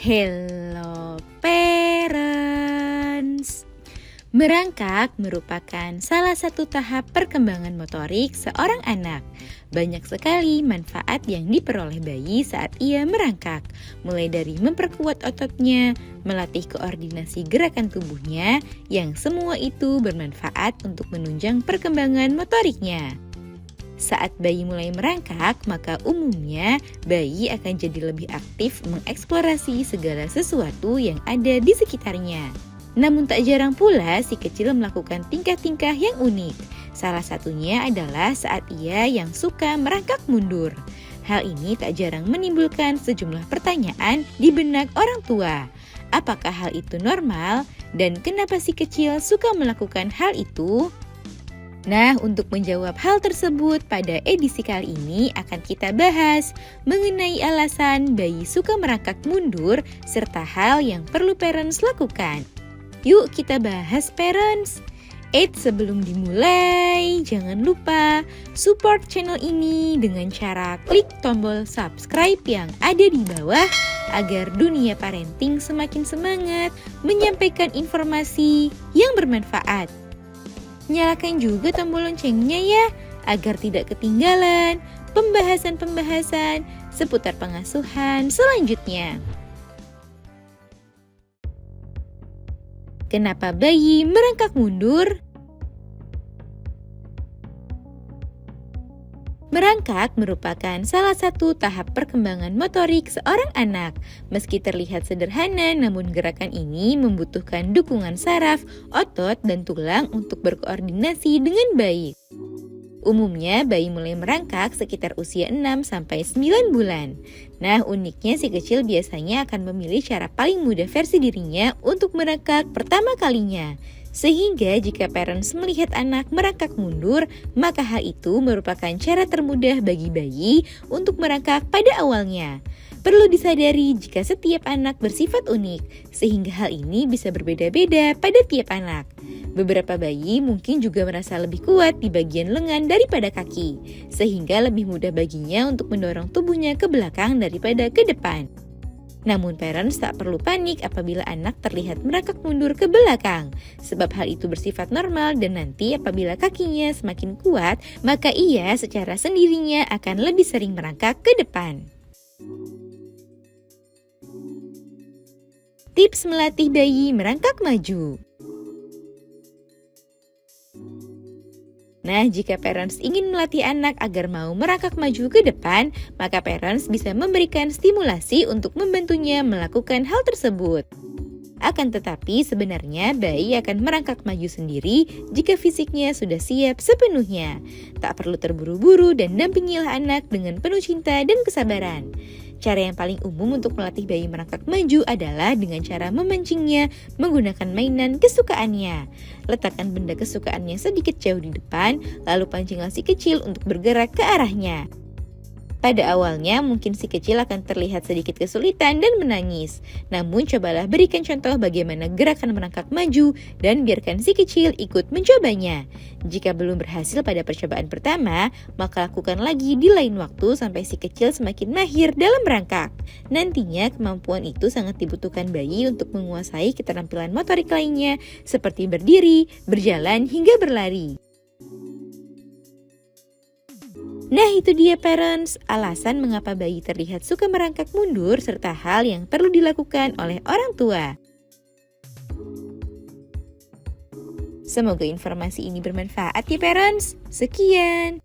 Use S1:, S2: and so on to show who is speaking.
S1: Hello parents. Merangkak merupakan salah satu tahap perkembangan motorik seorang anak. Banyak sekali manfaat yang diperoleh bayi saat ia merangkak, mulai dari memperkuat ototnya, melatih koordinasi gerakan tubuhnya, yang semua itu bermanfaat untuk menunjang perkembangan motoriknya. Saat bayi mulai merangkak, maka umumnya bayi akan jadi lebih aktif mengeksplorasi segala sesuatu yang ada di sekitarnya. Namun tak jarang pula si kecil melakukan tingkah-tingkah yang unik. Salah satunya adalah saat ia yang suka merangkak mundur. Hal ini tak jarang menimbulkan sejumlah pertanyaan di benak orang tua. Apakah hal itu normal? Dan kenapa si kecil suka melakukan hal itu? Nah, untuk menjawab hal tersebut pada edisi kali ini akan kita bahas mengenai alasan bayi suka merangkak mundur serta hal yang perlu parents lakukan. Yuk kita bahas parents. Sebelum dimulai, jangan lupa support channel ini dengan cara klik tombol subscribe yang ada di bawah agar dunia parenting semakin semangat menyampaikan informasi yang bermanfaat. Nyalakan juga tombol loncengnya ya, agar tidak ketinggalan pembahasan-pembahasan seputar pengasuhan selanjutnya. Kenapa bayi merangkak mundur? Merangkak merupakan salah satu tahap perkembangan motorik seorang anak. Meski terlihat sederhana, namun gerakan ini membutuhkan dukungan saraf, otot, dan tulang untuk berkoordinasi dengan baik. Umumnya bayi mulai merangkak sekitar usia 6-9 bulan. Nah, uniknya si kecil biasanya akan memilih cara paling mudah versi dirinya untuk merangkak pertama kalinya. Sehingga jika parents melihat anak merangkak mundur, maka hal itu merupakan cara termudah bagi bayi untuk merangkak pada awalnya. Perlu disadari jika setiap anak bersifat unik, sehingga hal ini bisa berbeda-beda pada tiap anak. Beberapa bayi mungkin juga merasa lebih kuat di bagian lengan daripada kaki, sehingga lebih mudah baginya untuk mendorong tubuhnya ke belakang daripada ke depan. Namun parents tak perlu panik apabila anak terlihat merangkak mundur ke belakang, sebab hal itu bersifat normal dan nanti apabila kakinya semakin kuat, maka ia secara sendirinya akan lebih sering merangkak ke depan. Tips melatih bayi merangkak maju. Nah, jika parents ingin melatih anak agar mau merangkak maju ke depan, maka parents bisa memberikan stimulasi untuk membantunya melakukan hal tersebut. Akan tetapi sebenarnya bayi akan merangkak maju sendiri jika fisiknya sudah siap sepenuhnya. Tak perlu terburu-buru dan dampingilah anak dengan penuh cinta dan kesabaran. Cara yang paling umum untuk melatih bayi merangkak maju adalah dengan cara memancingnya menggunakan mainan kesukaannya. Letakkan benda kesukaannya sedikit jauh di depan, lalu pancinglah si kecil untuk bergerak ke arahnya. Pada awalnya mungkin si kecil akan terlihat sedikit kesulitan dan menangis. Namun cobalah berikan contoh bagaimana gerakan merangkak maju dan biarkan si kecil ikut mencobanya. Jika belum berhasil pada percobaan pertama, maka lakukan lagi di lain waktu sampai si kecil semakin mahir dalam merangkak. Nantinya kemampuan itu sangat dibutuhkan bayi untuk menguasai keterampilan motorik lainnya seperti berdiri, berjalan, hingga berlari. Nah, itu dia parents, alasan mengapa bayi terlihat suka merangkak mundur serta hal yang perlu dilakukan oleh orang tua. Semoga informasi ini bermanfaat ya parents. Sekian.